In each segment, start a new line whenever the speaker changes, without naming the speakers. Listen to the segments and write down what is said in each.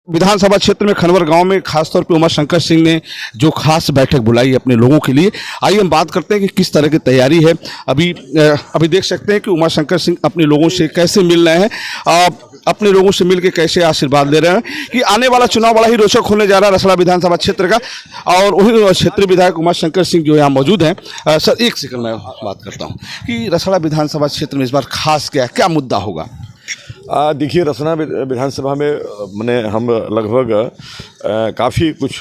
विधानसभा क्षेत्र में खनवर गांव में खासतौर पे उमाशंकर सिंह ने जो खास बैठक बुलाई अपने लोगों के लिए। आइए हम बात करते हैं कि किस तरह की तैयारी है। अभी देख सकते हैं कि उमाशंकर सिंह अपने लोगों से कैसे मिल रहे हैं, अपने लोगों से मिलकर कैसे आशीर्वाद दे रहे हैं कि आने वाला चुनाव बड़ा ही रोचक होने जा रहा है रसड़ा विधानसभा क्षेत्र का। और वही क्षेत्रीय विधायक उमाशंकर सिंह जो यहाँ मौजूद हैं। सर एक सेकंड मैं बात करता हूँ कि रसड़ा विधानसभा क्षेत्र में इस बार खास क्या मुद्दा होगा।
देखिए, रसना विधानसभा में मैंने हम लगभग काफ़ी कुछ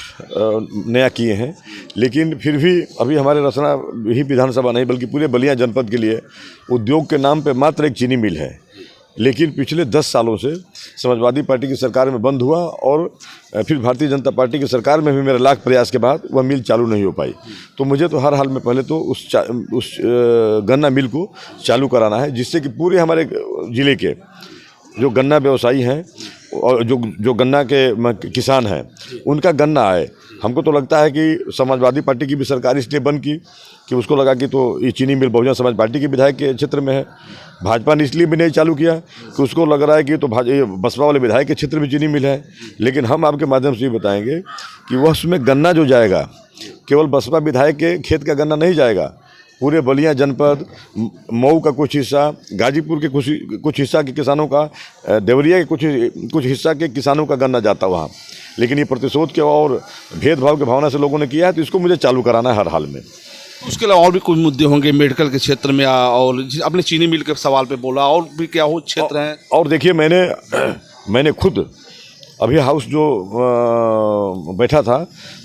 नया किए हैं, लेकिन फिर भी अभी हमारे रसना ही विधानसभा नहीं बल्कि पूरे बलिया जनपद के लिए उद्योग के नाम पे मात्र एक चीनी मिल है, लेकिन पिछले 10 सालों से समाजवादी पार्टी की सरकार में बंद हुआ और फिर भारतीय जनता पार्टी की सरकार में भी मेरे लाख प्रयास के बाद वह मिल चालू नहीं हो पाई। तो मुझे तो हर हाल में पहले तो उस गन्ना मिल को चालू कराना है, जिससे कि पूरे हमारे ज़िले के जो गन्ना व्यवसायी हैं और जो गन्ना के किसान हैं उनका गन्ना आए। हमको तो लगता है कि समाजवादी पार्टी की भी सरकार इसलिए बंद की कि उसको लगा कि तो ये चीनी मिल बहुजन समाज पार्टी के विधायक के क्षेत्र में है। भाजपा ने इसलिए भी नहीं चालू किया कि उसको लग रहा है कि तो बसपा वाले विधायक के क्षेत्र में चीनी मिल है। लेकिन हम आपके माध्यम से ये बताएंगे कि वह उसमें गन्ना जो जाएगा केवल बसपा विधायक के खेत का गन्ना नहीं जाएगा, पूरे बलिया जनपद, मऊ का कुछ हिस्सा, गाजीपुर के कुछ हिस्सा के किसानों का, देवरिया के कुछ हिस्सा के किसानों का गन्ना जाता वहाँ। लेकिन ये प्रतिशोध के और भेदभाव की भावना से लोगों ने किया है, तो इसको मुझे चालू कराना है हर हाल में।
उसके अलावा और भी कुछ मुद्दे होंगे मेडिकल के क्षेत्र में, और अपने चीनी मिल के सवाल पे बोला, और भी क्या हो क्षेत्र हैं।
और देखिए, मैंने खुद अभी हाउस जो बैठा था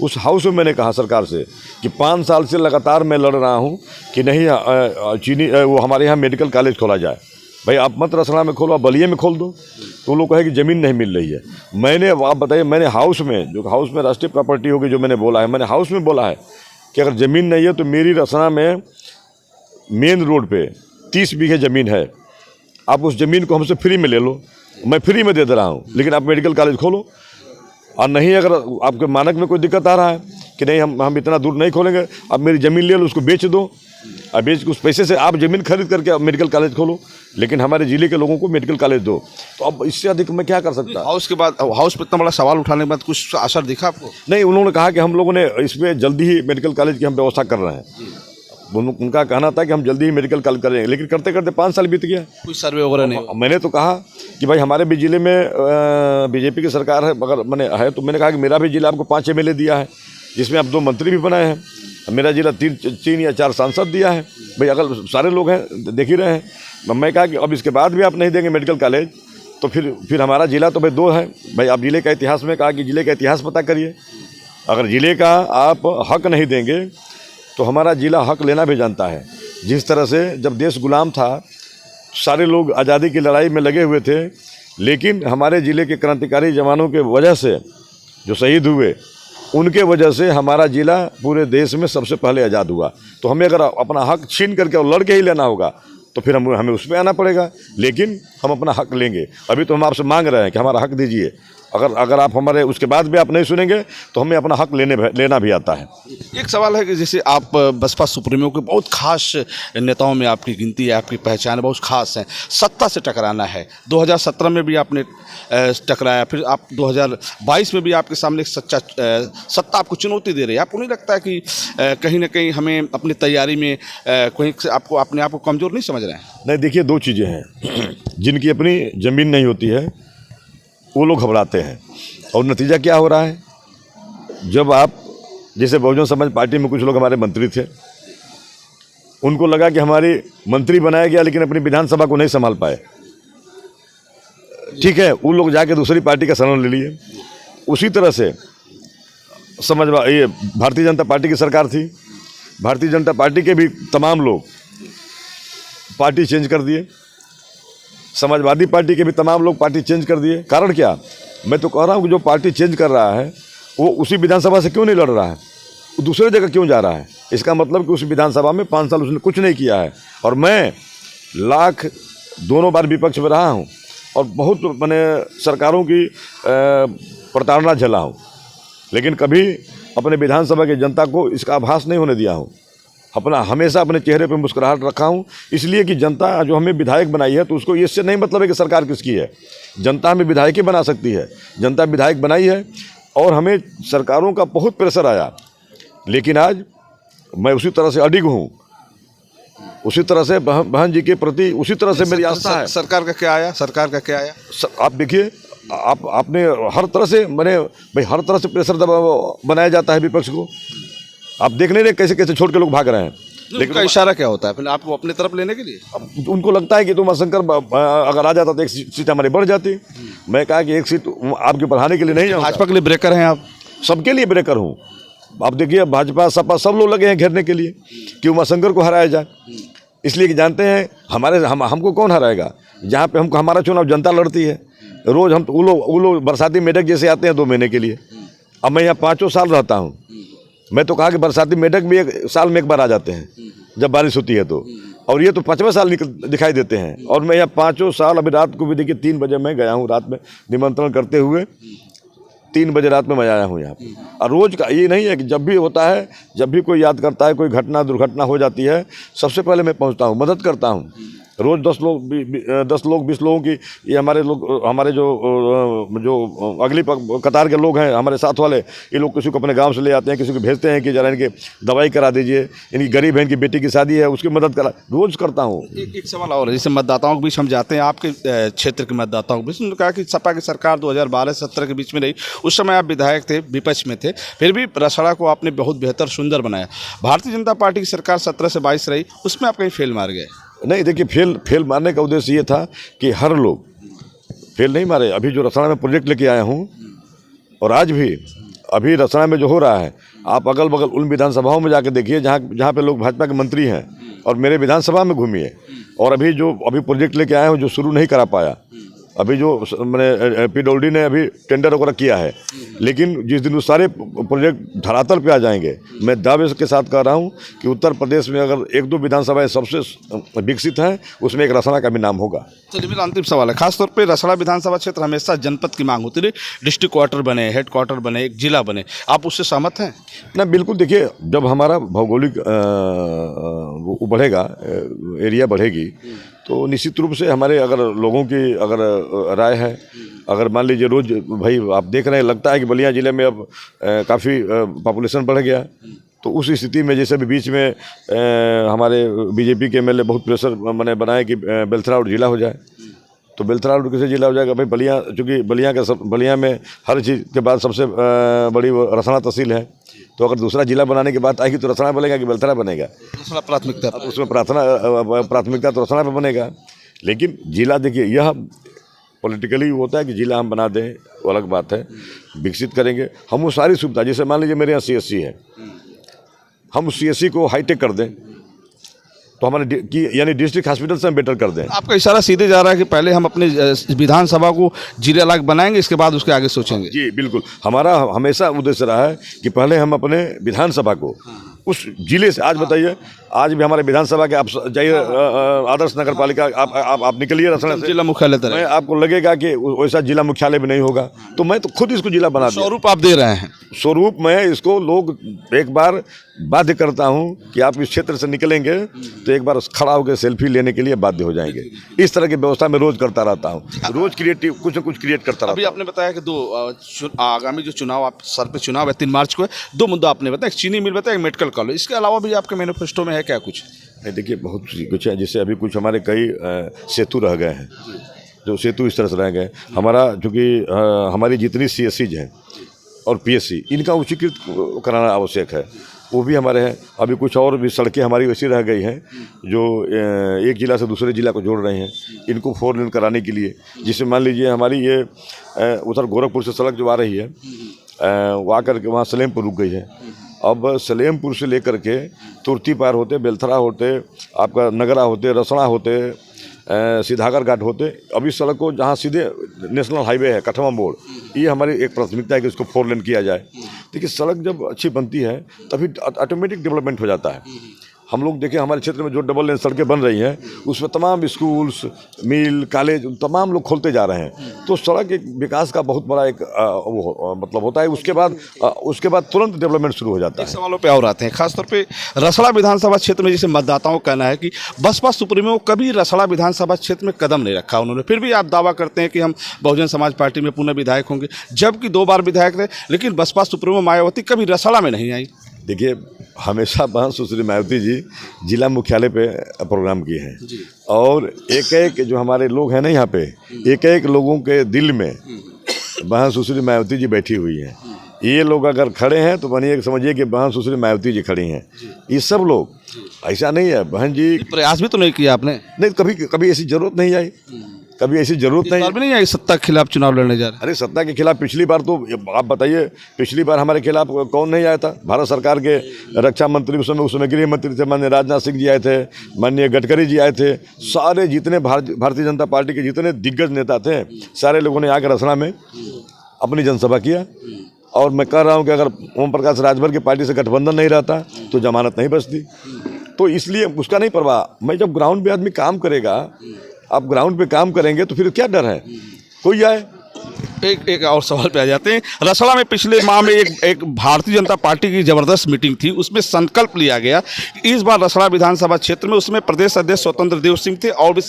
उस हाउस में मैंने कहा सरकार से कि 5 साल से लगातार मैं लड़ रहा हूं कि नहीं चीनी वो हमारे यहाँ मेडिकल कॉलेज खोला जाए। भाई आप मत रसना में खोलो, आप बलिया में खोल दो। तो लोग कहे कि ज़मीन नहीं मिल रही है। मैंने आप बताइए, मैंने हाउस में राष्ट्रीय प्रॉपर्टी होगी जो मैंने बोला है, मैंने हाउस में बोला है कि अगर ज़मीन नहीं है तो मेरी रसना में मेन रोड पर 30 बीघे ज़मीन है, आप उस ज़मीन को हमसे फ्री में ले लो, मैं फ्री में दे रहा हूँ, लेकिन आप मेडिकल कॉलेज खोलो। और नहीं, अगर आपके मानक में कोई दिक्कत आ रहा है कि नहीं हम इतना दूर नहीं खोलेंगे, आप मेरी ज़मीन ले लो, उसको बेच दो, और बेच के उस पैसे से आप ज़मीन खरीद करके आप मेडिकल कॉलेज खोलो, लेकिन हमारे ज़िले के लोगों को मेडिकल कॉलेज दो। तो अब इससे अधिक मैं क्या कर सकता।
हाउस के बाद हाउस पर इतना बड़ा सवाल उठाने के बाद कुछ असर दिखा आपको?
नहीं, उन्होंने कहा कि हम लोगों ने इसमें जल्दी ही मेडिकल कॉलेज की हम व्यवस्था कर रहे हैं। उनका कहना था कि हम जल्दी ही मेडिकल कॉलेज करेंगे, लेकिन करते करते 5 साल बीत गया,
कोई सर्वे वगैरह नहीं।
मैंने तो कहा कि भाई हमारे भी ज़िले में बीजेपी की सरकार है, अगर मैंने है तो मैंने कहा कि मेरा भी ज़िला आपको 5 MLA दिया है, जिसमें आप 2 मंत्री भी बनाए हैं, मेरा ज़िला 3 या 4 सांसद दिया है। भाई अगर सारे लोग हैं देख ही रहे हैं। मैं कहा कि अब इसके बाद भी आप नहीं देंगे मेडिकल कॉलेज तो फिर हमारा ज़िला तो भाई 2 है। भाई आप ज़िले का इतिहास में कहा कि ज़िले का इतिहास पता करिए, अगर ज़िले का आप हक नहीं देंगे तो हमारा ज़िला हक लेना भी जानता है। जिस तरह से जब देश गुलाम था सारे लोग आज़ादी की लड़ाई में लगे हुए थे, लेकिन हमारे ज़िले के क्रांतिकारी जवानों के वजह से जो शहीद हुए उनके वजह से हमारा ज़िला पूरे देश में सबसे पहले आज़ाद हुआ। तो हमें अगर अपना हक छीन करके और लड़ के ही लेना होगा तो फिर हमें उस पर आना पड़ेगा, लेकिन हम अपना हक लेंगे। अभी तो हम आपसे मांग रहे हैं कि हमारा हक दीजिए। अगर आप हमारे उसके बाद भी आप नहीं सुनेंगे तो हमें अपना हक लेना भी आता है।
एक सवाल है कि जैसे आप बसपा सुप्रीमो के बहुत खास नेताओं में आपकी गिनती है, आपकी पहचान बहुत खास है। सत्ता से टकराना है, 2017 में भी आपने टकराया, फिर आप 2022 में भी आपके सामने एक सत्ता आपको चुनौती दे रही है। आपको नहीं लगता है कि कहीं ना कहीं हमें अपनी तैयारी में कहीं से आपको अपने आप को कमज़ोर नहीं समझ रहे हैं?
नहीं, देखिए 2 चीज़ें हैं। जिनकी अपनी ज़मीन नहीं होती है वो लोग घबराते हैं, और नतीजा क्या हो रहा है, जब आप जैसे बहुजन समाज पार्टी में कुछ लोग हमारे मंत्री थे, उनको लगा कि हमारी मंत्री बनाया गया लेकिन अपनी विधानसभा को नहीं संभाल पाए, ठीक है, वो लोग जाके दूसरी पार्टी का शरण ले लिए। उसी तरह से ये भारतीय जनता पार्टी की सरकार थी, भारतीय जनता पार्टी के भी तमाम लोग पार्टी चेंज कर दिए, समाजवादी पार्टी के भी तमाम लोग पार्टी चेंज कर दिए। कारण क्या? मैं तो कह रहा हूँ कि जो पार्टी चेंज कर रहा है वो उसी विधानसभा से क्यों नहीं लड़ रहा है, वो दूसरे जगह क्यों जा रहा है? इसका मतलब कि उस विधानसभा में 5 साल उसने कुछ नहीं किया है। और मैं दोनों बार विपक्ष में रहा हूँ और बहुत मैंने सरकारों की प्रताड़ना झेला हूँ, लेकिन कभी अपने विधानसभा की जनता को इसका आभास नहीं होने दिया हूँ अपना हमेशा अपने चेहरे पर मुस्कुराहट रखा हूँ, इसलिए कि जनता जो हमें विधायक बनाई है तो उसको इससे नहीं मतलब है कि सरकार किसकी है। जनता हमें विधायक ही बना सकती है, जनता विधायक बनाई है और हमें सरकारों का बहुत प्रेशर आया, लेकिन आज मैं उसी तरह से अडिग हूँ, उसी तरह से बहन जी के प्रति उसी तरह से मेरी आस्था है।
सरकार का क्या आया, सरकार का क्या आया?
आप देखिए, आपने हर तरह से मैंने भाई हर तरह से प्रेशर बनाया जाता है विपक्ष को। आप देख नहीं रहे कैसे कैसे छोड़ के लोग भाग रहे हैं।
लेकिन का इशारा क्या होता है फिर आपको अपने तरफ लेने के लिए?
अब उनको लगता है कि तुम शंकर अगर आ जाता तो एक सीट हमारी बढ़ जाती। मैं कहा कि एक सीट आपके बढ़ाने के लिए नहीं जाऊँगा।
भाजपा के लिए ब्रेकर हैं आप?
सबके लिए ब्रेकर हूँ। आप देखिए, भाजपा सपा सब लोग लगे हैं घेरने के लिए कि उमाशंकर को हराया जाए, इसलिए कि जानते हैं हमको कौन हराएगा। जहाँ पे हमको हमारा चुनाव जनता लड़ती है। रोज़ हम वो लोग बरसाती मेढक जैसे आते हैं 2 महीने के लिए। अब मैं यहाँ 5 साल रहता हूँ। मैं तो कहा कि बरसाती मेढक भी 1 साल में 1 बार आ जाते हैं जब बारिश होती है तो, और ये तो 5वें साल दिखाई देते हैं। और मैं यहाँ 5 साल, अभी रात को भी देखिए 3 बजे मैं गया हूँ, रात में निमंत्रण करते हुए 3 बजे रात में मैं आया हूँ यहाँ पे। और रोज़ का ये नहीं है कि जब भी होता है, जब भी कोई याद करता है, कोई घटना दुर्घटना हो जाती है, सबसे पहले मैं पहुँचता हूँ, मदद करता हूँ। रोज़ 10 लोग 20 लोगों की, ये हमारे जो अगली कतार के लोग हैं, हमारे साथ वाले, ये लोग किसी को अपने गांव से ले आते हैं, किसी को भेजते हैं कि जरा इनके दवाई करा दीजिए, इनकी गरीब है, इनकी बेटी की शादी है, उसकी मदद करा, रोज़ करता हूँ।
एक सवाल और है, जैसे मतदाताओं के बीच हम जाते हैं, आपके क्षेत्र के मतदाताओं के बीच, उन्होंने कहा कि सपा की सरकार 2012-17 के बीच में रही, उस समय आप विधायक थे, विपक्ष में थे, फिर भी रसड़ा को आपने बहुत बेहतर सुंदर बनाया। भारतीय जनता पार्टी की सरकार 17 से 22 रही, उसमें आप कहीं फेल मार गए?
नहीं, देखिए, फेल मारने का उद्देश्य ये था कि हर लोग फेल नहीं मारे। अभी जो रसड़ा में प्रोजेक्ट लेके आया हूँ, और आज भी अभी रसड़ा में जो हो रहा है, आप अगल बगल उन विधानसभाओं में जाके देखिए जहाँ पे लोग भाजपा के मंत्री हैं, और मेरे विधानसभा में घूमिए। और अभी प्रोजेक्ट लेके आया हूँ जो शुरू नहीं करा पाया, अभी जो मैंने PWD ने अभी टेंडर वगैरह किया है, लेकिन जिस दिन वो सारे प्रोजेक्ट धरातल पे आ जाएंगे, मैं दावे के साथ कह रहा हूँ कि उत्तर प्रदेश में अगर 1-2 विधानसभाएं सबसे विकसित हैं, उसमें एक रसड़ा का भी नाम होगा।
चलिए, मेरा अंतिम सवाल है, खासतौर पे रसड़ा विधानसभा क्षेत्र हमेशा जनपद की मांग होती रही, डिस्ट्रिक्ट क्वार्टर बने, हेड क्वार्टर बने, एक जिला बने, आप उससे सहमत हैं?
ना, बिल्कुल। देखिए, जब हमारा भौगोलिक वो बढ़ेगा, एरिया बढ़ेगी, तो निश्चित रूप से हमारे अगर लोगों की अगर राय है, अगर मान लीजिए रोज़ भाई आप देख रहे हैं, लगता है कि बलिया ज़िले में अब काफ़ी पॉपुलेशन बढ़ गया, तो उस स्थिति में जैसे भी बीच में हमारे BJP के MLA बहुत प्रेशर मैंने बनाए कि बेलथरा रोड जिला हो जाए, तो बेलथरा रोड कैसे जिला हो जाएगा भाई? बलिया, चूँकि बलिया में हर चीज़ के बाद सबसे बड़ी रसड़ा तहसील है, तो अगर दूसरा जिला बनाने की बात आएगी तो रसड़ा बनेगा कि बेलथरा बनेगा?
रसड़ा प्राथमिकता,
उसमें प्राथमिकता तो रसड़ा पे बनेगा। लेकिन जिला, देखिए, यह पॉलिटिकली होता है कि जिला हम बना दें, वो अलग बात है, विकसित करेंगे हम वो सारी सुविधा। जैसे मान लीजिए मेरे यहाँ CSC है, हम CSC को हाईटेक कर दें, तो हमारे यानी डिस्ट्रिक्ट हॉस्पिटल से हम बेटर कर दें।
आपका इशारा सीधे जा रहा है कि पहले हम अपने विधानसभा को जिला लायक बनाएंगे, इसके बाद उसके आगे सोचेंगे?
जी बिल्कुल, हमारा हमेशा उद्देश्य रहा है कि पहले हम अपने विधानसभा को उस जिले से, आज बताइए, आज भी हमारे विधानसभा के आप जाइए आदर्श नगर पालिका, आप निकलिए रसड़ा से,
जिला मुख्यालय तरह,
मैं आपको लगेगा कि वैसा जिला मुख्यालय भी नहीं होगा, तो मैं तो खुद इसको जिला बना दूँ।
स्वरूप आप दे रहे हैं?
स्वरूप मैं इसको लोग एक बार बाध्य करता हूं कि आप इस क्षेत्र से निकलेंगे तो एक बार खड़ा होकर सेल्फी लेने के लिए बाध्य हो जाएंगे। इस तरह की व्यवस्था मैं रोज करता रहता हूं, रोज क्रिएटिव कुछ न कुछ क्रिएट करता रहता हूं।
अभी आपने बताया कि आगामी जो चुनाव, आप सर पे चुनाव है 3 मार्च को है, 2 मुद्दा आपने बताया, एक चीनी मिल बताया, एक मेडिकल कॉलेज, इसके अलावा भी आपके मैनिफेस्टो में है क्या कुछ?
नहीं, देखिए, बहुत कुछ है। जैसे अभी कुछ हमारे कई सेतु रह गए हैं, जो सेतु इस तरह से रह गए। हमारा चूँकि हमारी जितनी CSCs हैं और PSC, इनका उच्चीकृत कराना आवश्यक है, वो भी हमारे हैं। अभी कुछ और भी सड़कें हमारी वैसी रह गई हैं जो एक ज़िला से दूसरे ज़िला को जोड़ रहे हैं, इनको 4 लेन कराने के लिए। जिससे मान लीजिए हमारी ये उधर गोरखपुर से सड़क जो आ रही है, वो आकर के वहाँ सलेमपुर रुक गई है। अब सलेमपुर से लेकर के तुर्ती पार होते, बेलथरा होते, आपका नगरा होते, रसड़ा होते, सीधागर घाट होते, अभी सड़क को जहाँ सीधे नेशनल हाईवे है कठवा मोड़, ये हमारी एक प्राथमिकता है कि इसको 4 लेन किया जाए। देखिए, सड़क जब अच्छी बनती है तभी ऑटोमेटिक डेवलपमेंट हो जाता है। हम लोग देखें हमारे क्षेत्र में जो डबल लेन सड़कें बन रही हैं उसमें तमाम स्कूल्स, मिल, कॉलेज तमाम लोग खोलते जा रहे हैं। तो सड़क एक विकास का बहुत बड़ा एक मतलब होता है। उसके बाद तुरंत डेवलपमेंट शुरू हो जाता है।
सवालों पे और आते हैं, खासतौर पे रसड़ा विधानसभा क्षेत्र में जैसे मतदाताओं का कहना है कि बसपा सुप्रीमो कभी रसड़ा विधानसभा क्षेत्र में कदम नहीं रखा उन्होंने, फिर भी आप दावा करते हैं कि हम बहुजन समाज पार्टी में पुनः विधायक होंगे, जबकि 2 बार विधायक रहे, लेकिन बसपा सुप्रीमो मायावती कभी रसड़ा में नहीं आई।
देखिए, हमेशा बहन सुश्री मायावती जी जिला मुख्यालय पे प्रोग्राम किए हैं और एक जो हमारे लोग हैं ना यहाँ पे, एक लोगों के दिल में बहन सुश्री मायावती जी बैठी हुई हैं। ये लोग अगर खड़े हैं तो बनिए समझिए कि बहन सुश्री मायावती जी खड़ी हैं। ये सब लोग, ऐसा नहीं है बहन जी,
प्रयास भी तो नहीं किया आपने?
नहीं, कभी ऐसी जरूरत नहीं आई, कभी ऐसी जरूरत नहीं।
भी नहीं आई सत्ता के खिलाफ चुनाव लड़ने जा रहे?
अरे सत्ता के खिलाफ पिछली बार तो आप बताइए, पिछली बार हमारे खिलाफ कौन नहीं आया था? भारत सरकार के रक्षा मंत्री उस समय गृह मंत्री थे, माननीय राजनाथ सिंह जी आए थे, माननीय गडकरी जी आए थे, सारे जितने भारतीय जनता पार्टी के जितने दिग्गज नेता थे सारे लोगों ने आकर रसना में अपनी जनसभा किया। और मैं कह रहा हूँ कि अगर ओम प्रकाश राजभर की पार्टी से गठबंधन नहीं रहता तो जमानत नहीं बचती। तो इसलिए उसका नहीं परवाह। मैं जब ग्राउंड पे आदमी काम करेगा, आप ग्राउंड पे काम करेंगे तो फिर क्या डर है? कोई आए।
एक और सवाल पे आ जाते हैं। रसड़ा में पिछले माह में एक भारतीय जनता पार्टी की जबरदस्त मीटिंग थी, उसमें संकल्प लिया गया इस बार रसड़ा विधानसभा क्षेत्र में, उसमें प्रदेश अध्यक्ष स्वतंत्र देव सिंह थे और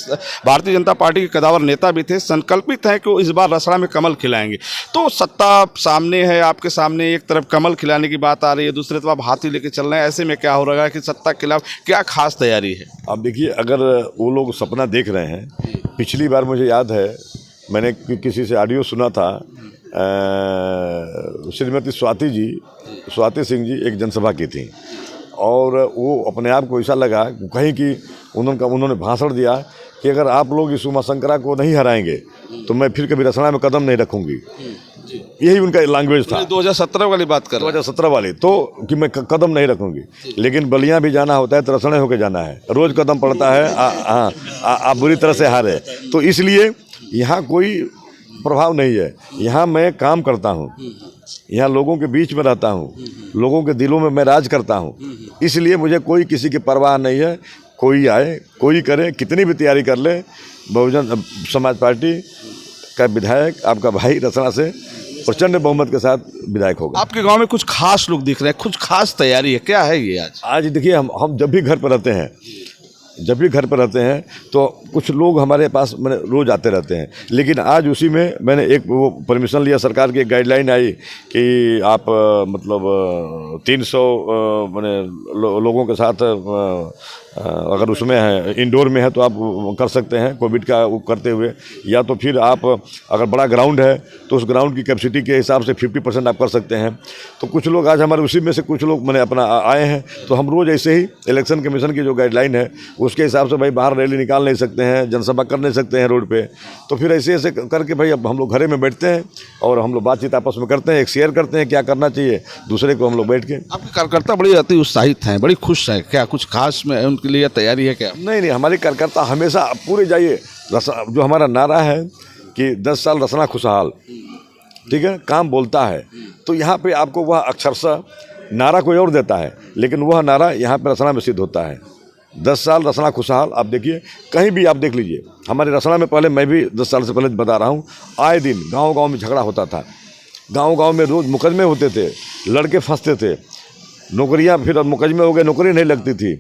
भारतीय जनता पार्टी के कदावर नेता भी थे, संकल्पित हैं कि वो इस बार रसड़ा में कमल खिलाएंगे। तो सत्ता सामने है, आपके सामने एक तरफ कमल खिलाने की बात आ रही है, दूसरी तरफ आप हाथी लेके चल रहे हैं, ऐसे में क्या हो रहा है कि सत्ता के खिलाफ क्या खास तैयारी है?
आप देखिए, अगर वो लोग सपना देख रहे हैं, पिछली बार मुझे याद है मैंने किसी से ऑडियो सुना था, श्रीमती स्वाति सिंह जी एक जनसभा की थी और वो अपने आप को ऐसा लगा कहीं कि उन्होंने भाषण दिया कि अगर आप लोग इस उमाशंकरा को नहीं हराएंगे तो मैं फिर कभी रसना में कदम नहीं रखूंगी। यही उनका लैंग्वेज था।
2017 वाली बात कर रहे हैं?
2017 वाली, तो कि मैं कदम नहीं रखूंगी, लेकिन बलिया भी जाना होता है तो रसने होकर जाना है, रोज कदम पड़ता है। आप बुरी तरह से हारे, तो इसलिए यहाँ कोई प्रभाव नहीं है। यहाँ मैं काम करता हूँ, यहाँ लोगों के बीच में रहता हूँ, लोगों के दिलों में मैं राज करता हूँ, इसलिए मुझे कोई किसी की परवाह नहीं है। कोई आए, कोई करे, कितनी भी तैयारी कर ले, बहुजन समाज पार्टी का विधायक आपका भाई रसना से प्रचंड बहुमत के साथ विधायक होगा।
आपके गांव में कुछ खास लोग दिख रहे हैं, कुछ खास तैयारी है, क्या है ये? आज
देखिए, हम जब भी घर पर रहते हैं तो कुछ लोग हमारे पास मैंने रोज़ आते रहते हैं, लेकिन आज उसी में मैंने एक वो परमिशन लिया, सरकार की एक गाइडलाइन आई कि आप मतलब 300 मैंने लोगों के साथ अगर उसमें है, इंडोर में है तो आप कर सकते हैं कोविड का वो करते हुए, या तो फिर आप अगर बड़ा ग्राउंड है तो उस ग्राउंड की कैपेसिटी के हिसाब से 50% आप कर सकते हैं। तो कुछ लोग आज हमारे उसी में से कुछ लोग मैंने अपना आए हैं, तो हम रोज़ ऐसे ही इलेक्शन कमीशन की जो गाइडलाइन है उसके हिसाब से भाई बाहर रैली निकाल नहीं सकते हैं, जनसभा कर नहीं सकते हैं रोड पे, तो फिर ऐसे करके भाई अब हम लोग घरे में बैठते हैं और हम लोग बातचीत आपस में करते हैं, एक शेयर करते हैं क्या करना चाहिए दूसरे को, हम लोग बैठ के। आपके
कार्यकर्ता बड़ी अति उत्साहित हैं, बड़ी खुश है, क्या कुछ खास में उनके लिए तैयारी है क्या?
नहीं, हमारे कार्यकर्ता हमेशा पूरे जाइए, जो हमारा नारा है कि 10 साल रसना खुशहाल, ठीक है, काम बोलता है, तो यहाँ पे आपको वह अक्षरशः नारा कोई और देता है, लेकिन वह नारा यहाँ पे रसना में सिद्ध होता है। 10 साल रसना खुशहाल, आप देखिए कहीं भी आप देख लीजिए, हमारे रसना में पहले, मैं भी 10 साल से पहले बता रहा हूँ, आए दिन गांव में झगड़ा होता था, गांव में रोज़ मुकदमे होते थे, लड़के फंसते थे, नौकरियां फिर मुकदमे हो गए, नौकरी नहीं लगती थी,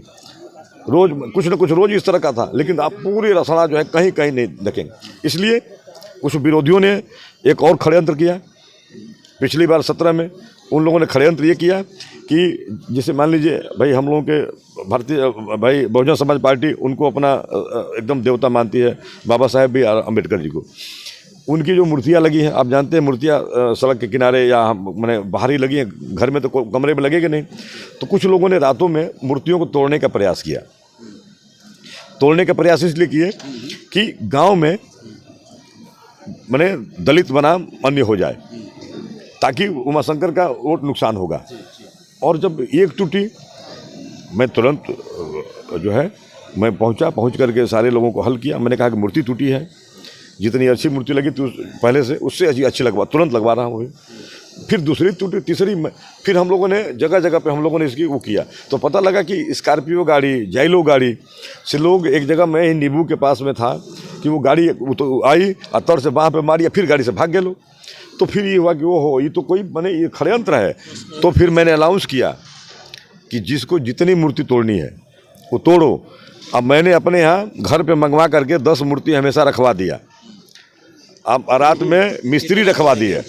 रोज़ कुछ न कुछ रोज़ इस तरह का था, लेकिन आप पूरी रसना जो है कहीं नहीं देखेंगे। इसलिए कुछ विरोधियों ने एक और षड्यंत्र किया पिछली बार 17 में, उन लोगों ने षड्यंत्र ये किया कि जैसे मान लीजिए भाई हम लोगों के भाई बहुजन समाज पार्टी उनको अपना एकदम देवता मानती है, बाबा साहेब भी अम्बेडकर जी को, उनकी जो मूर्तियाँ लगी हैं, आप जानते हैं मूर्तियाँ सड़क के किनारे या मैंने बाहर ही लगी हैं, घर में तो कमरे में लगेगी नहीं, तो कुछ लोगों ने रातों में मूर्तियों को तोड़ने का प्रयास किया। तोड़ने का प्रयास इसलिए किए कि गांव में मैंने दलित बनाम अन्य हो जाए, ताकि उमाशंकर का वोट नुकसान होगा। और जब एक टूटी, मैं तुरंत जो है मैं पहुंच करके सारे लोगों को हल किया। मैंने कहा कि मूर्ति टूटी है, जितनी अच्छी मूर्ति लगी तो पहले से उससे अच्छी तुरंत लगवा रहा हूँ। फिर दूसरी टूटी, तीसरी, फिर हम लोगों ने जगह जगह पे हम लोगों ने इसकी वो किया, तो पता लगा कि स्कॉर्पियो गाड़ी, जाइलो गाड़ी से लोग एक जगह मैं नींबू के पास में था कि वो गाड़ी तो आई और तौर से वहाँ पे मारी, फिर गाड़ी से भाग गए लोग। तो फिर ये हुआ कि वो हो, ये तो कोई मैंने ये षड्यंत्र है। तो फिर मैंने अनाउंस किया कि जिसको जितनी मूर्ति तोड़नी है वो तोड़ो। अब मैंने अपने यहाँ घर पे मंगवा करके 10 मूर्ति हमेशा रखवा दिया। अब रात में मिस्त्री रखवा दिए,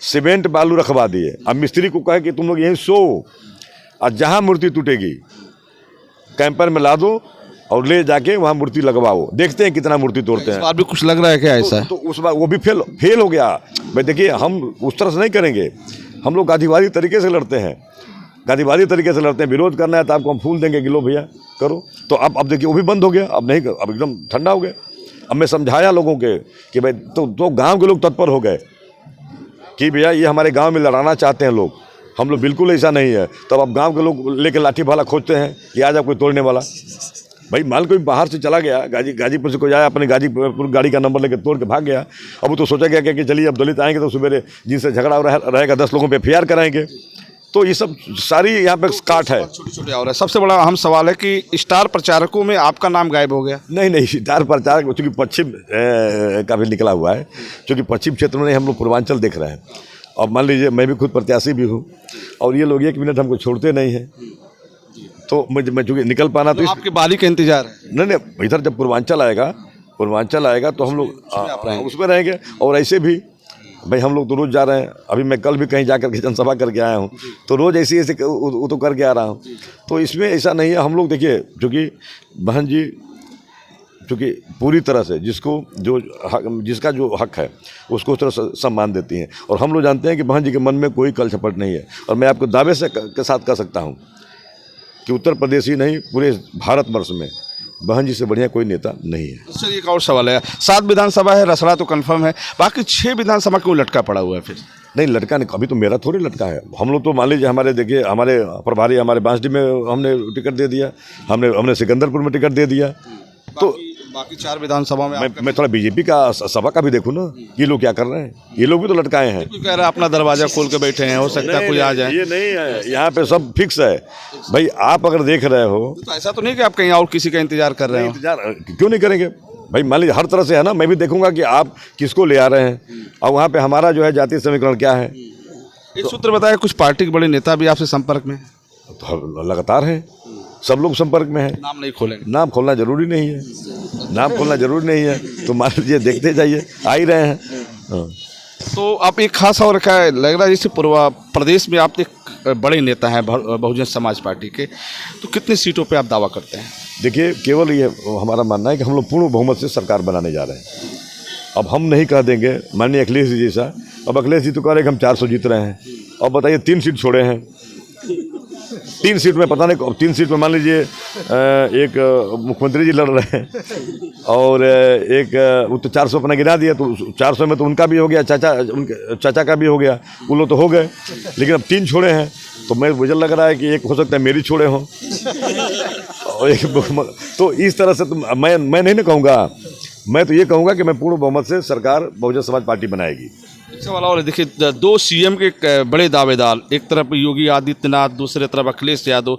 सीमेंट बालू रखवा दिए। अब मिस्त्री को कहे कि तुम लोग यहीं सो और जहाँ मूर्ति टूटेगी कैंपर में ला दो और ले जाके वहाँ मूर्ति लगवाओ, देखते हैं कितना मूर्ति तोड़ते हैं।
इस बार भी कुछ लग रहा है क्या ऐसा?
तो उस बार वो भी फेल हो गया। भाई देखिए, हम उस तरह से नहीं करेंगे, हम लोग गांधीवादी तरीके से लड़ते हैं, गांधीवादी तरीके से लड़ते हैं। विरोध करना है तो आपको हम फूल देंगे कि लो भैया करो। तो अब देखिए वो भी बंद हो गया, अब नहीं, अब एकदम ठंडा हो गया। अब मैं समझाया लोगों के कि भाई तो गांव के लोग तत्पर हो गए कि भैया ये हमारे गांव में लड़ाना चाहते हैं लोग, हम लोग बिल्कुल ऐसा नहीं है। तब अब गांव के लोग लेके लाठी भाला खोजते हैं कि आ जाए कोई तोड़ने वाला। भाई मान कोई बाहर से चला गया, गाजीपुर से कोई आया, अपने गाजीपुर गाड़ी का नंबर लेके तोड़ के भाग गया। अब वो तो सोचा गया कि चलिए अब दलित आएंगे तो सुबह जिनसे झगड़ा रहेगा 10 लोगों पे FIR कराएंगे। तो ये सब सारी यहाँ पे काट है,
छोटे छोटे और है। सबसे बड़ा अहम सवाल है कि स्टार प्रचारकों में आपका नाम गायब हो गया।
नहीं, स्टार प्रचारक चूँकि पश्चिम का भी निकला हुआ है, चूँकि पश्चिम क्षेत्र में हम लोग पूर्वांचल देख रहे हैं। अब मान लीजिए मैं भी खुद प्रत्याशी भी हूँ और ये लोग 1 मिनट हमको छोड़ते नहीं हैं, तो मैं चूँकि निकल पाना तो
आपके बारी का इंतजार है।
नहीं, इधर जब पूर्वांचल आएगा तो हम लोग उसमें रहेंगे। और ऐसे भी भाई हम लोग तो रोज़ जा रहे हैं, अभी मैं कल भी कहीं जा करके जनसभा करके आया हूँ, तो रोज़ ऐसे वो तो करके आ रहा हूँ। तो इसमें ऐसा नहीं है। हम लोग देखिए, चूँकि बहन जी चूँकि पूरी तरह से जिसका जो हक है उसको उस तरह सम्मान देती हैं, और हम लोग जानते हैं कि बहन जी के मन में कोई कल छपट नहीं है। और मैं आपको दावे से के साथ कह सकता हूँ कि उत्तर प्रदेश ही नहीं, पूरे भारतवर्ष में बहन जी से बढ़िया कोई नेता नहीं है।
चलिए एक और सवाल है, 7 विधानसभा है, रसड़ा तो कंफर्म है, बाकी 6 विधानसभा क्यों लटका पड़ा हुआ है? फिर
नहीं, लटका नहीं, अभी तो मेरा थोड़ी लटका है। हम लोग तो मान लीजिए हमारे प्रभारी हमारे बांसडी में हमने टिकट दे दिया, हमने सिकंदरपुर में टिकट दे दिया। तो
बाकी 4 विधानसभा में
मैं थोड़ा बीजेपी का सभा का भी देखूँ ना, ये लोग क्या कर रहे हैं। ये लोग भी तो लटकाए हैं।
कह रहे हैं अपना दरवाजा खोल के बैठे हैं, हो सकता है कोई आ जाए।
ये नहीं है, यहाँ पे सब फिक्स है। भाई आप अगर देख रहे हो
तो ऐसा तो नहीं कि आप कहीं और किसी का इंतजार कर रहे हो?
इंतजार क्यों नहीं करेंगे भाई? मान लीजिए हर तरह से है ना, मैं भी देखूंगा कि आप किसको ले आ रहे हैं और वहाँ पे हमारा जो है जातीय समीकरण क्या है।
एक सूत्र बताया कुछ पार्टी के बड़े नेता भी आपसे संपर्क में?
तो लगातार है, सब लोग संपर्क में है।
नाम नहीं खोलेंगे?
नाम खोलना जरूरी नहीं है, नाम खोलना जरूरी नहीं है। तो मान लीजिए देखते जाइए, आ ही रहे हैं। हाँ।
तो आप एक खास और रखा है, लग रहा है जैसे पूर्वा प्रदेश में आप एक बड़े नेता हैं बहुजन समाज पार्टी के, तो कितनी सीटों पे आप दावा करते हैं?
देखिए, केवल ये हमारा मानना है कि हम लोग पूर्ण बहुमत से सरकार बनाने जा रहे हैं। अब हम नहीं कह देंगे माननीय अखिलेश जी जैसा, अब अखिलेश जी तो कह रहे हैं कि हम 400 जीत रहे हैं, और बताइए 3 सीट छोड़े हैं। 3 सीट में पता नहीं, 3 सीट में मान लीजिए एक मुख्यमंत्री जी लड़ रहे हैं और एक वो तो 400 अपना गिरा दिया, तो 400 में तो उनका भी हो गया, उनके चाचा का भी हो गया, वो लोग तो हो गए। लेकिन अब 3 छोड़े हैं, तो मुझे लग रहा है कि एक हो सकता है मेरी छोड़े हों और एक, तो इस तरह से तो मैं नहीं ना कहूँगा, मैं तो ये कहूँगा कि मैं पूर्ण बहुमत से सरकार बहुजन समाज पार्टी बनाएगी।
सवाल और देखिए, 2 CM के बड़े दावेदार, एक तरफ योगी आदित्यनाथ, दूसरे तरफ अखिलेश यादव,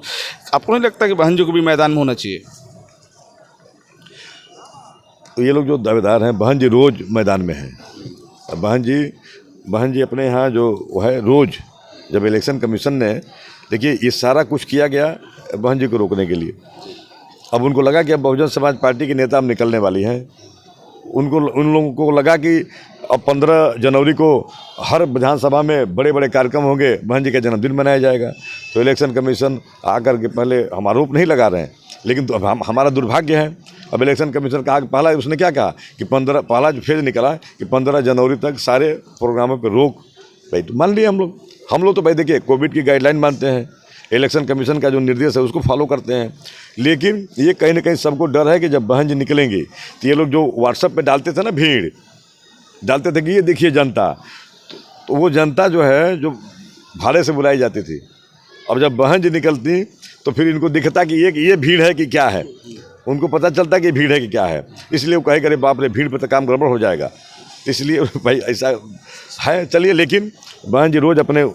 आपको नहीं लगता कि बहन जी को भी मैदान में होना चाहिए?
तो ये लोग जो दावेदार हैं, बहन जी रोज़ मैदान में हैं। बहन जी अपने यहाँ जो है रोज़, जब इलेक्शन कमीशन ने देखिए ये सारा कुछ किया गया बहन जी को रोकने के लिए, अब उनको लगा कि अब बहुजन समाज पार्टी के नेता अब निकलने वाली हैं, उन लोगों को लगा कि अब 15 जनवरी को हर विधानसभा में बड़े बड़े कार्यक्रम होंगे, बहन जी का जन्मदिन मनाया जाएगा। तो इलेक्शन कमीशन आकर के पहले हम आरोप नहीं लगा रहे हैं, लेकिन तो अब हमारा दुर्भाग्य है। अब इलेक्शन कमीशन का पहला उसने क्या कहा कि पहला जो फेज निकला कि 15 जनवरी तक सारे प्रोग्रामों पर रोक। भाई तो मान लिए हम लोग तो भाई देखिए कोविड की गाइडलाइन मानते हैं, इलेक्शन कमीशन का जो निर्देश है उसको फॉलो करते हैं। लेकिन ये कहीं ना कहीं सबको डर है कि जब बहन जी निकलेंगी तो ये लोग जो व्हाट्सएप पे डालते थे ना, भीड़ डालते थे कि ये देखिए जनता, तो वो जनता जो है जो भाड़े से बुलाई जाती थी, अब जब बहन जी निकलती तो फिर इनको दिखता कि ये भीड़ है कि क्या है, उनको पता चलता कि भीड़ है कि क्या है। इसलिए वो कहे करे बाप रे भीड़ पे तो काम गड़बड़ हो जाएगा, इसलिए भाई ऐसा है। चलिए, लेकिन बहन जी रोज़ अपने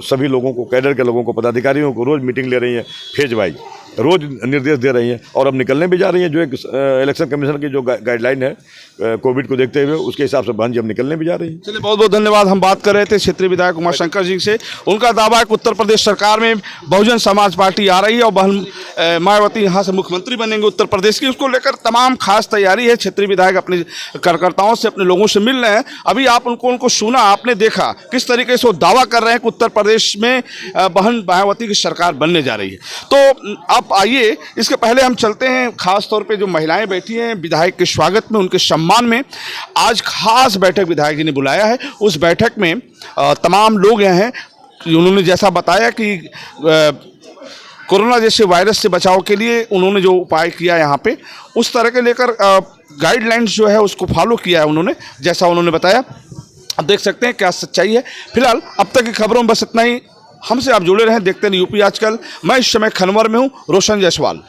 सभी लोगों को, कैडर के लोगों को, पदाधिकारियों को रोज़ मीटिंग ले रही हैं, फेज वाइज रोज़ निर्देश दे रही हैं, और अब निकलने भी जा रही हैं। जो एक इलेक्शन कमीशन की जो गाइडलाइन है कोविड को देखते हुए, उसके हिसाब से बहन जी अब निकलने भी जा रही हैं।
चलिए, बहुत बहुत धन्यवाद। हम बात कर रहे थे क्षेत्रीय विधायक उमाशंकर सिंह से। उनका दावा है कि उत्तर प्रदेश सरकार में बहुजन समाज पार्टी आ रही है और बहन मायावती यहाँ से मुख्यमंत्री बनेंगे उत्तर प्रदेश की। उसको लेकर तमाम खास तैयारी है। क्षेत्रीय विधायक अपने कार्यकर्ताओं से, अपने लोगों से मिल रहे हैं। अभी आप उनको सुना, आपने देखा किस तरीके से वो दावा कर रहे हैं कि उत्तर प्रदेश में बहन मायावती की सरकार बनने जा रही है। तो अब आइए, इसके पहले हम चलते हैं, खास तौर पे जो महिलाएं बैठी हैं विधायक के स्वागत में, उनके सम्मान में आज खास बैठक विधायक जी ने बुलाया है। उस बैठक में तमाम लोग हैं। उन्होंने जैसा बताया कि कोरोना जैसे वायरस से बचाव के लिए उन्होंने जो उपाय किया यहाँ पे, उस तरह के लेकर गाइडलाइंस जो है उसको फॉलो किया है उन्होंने, जैसा उन्होंने बताया। अब देख सकते हैं क्या सच्चाई है। फिलहाल अब तक की खबरों में बस इतना ही। हमसे आप जुड़े रहें, देखते हैं यूपी आजकल। मैं इस समय खनवर में हूँ, रोशन जायसवाल।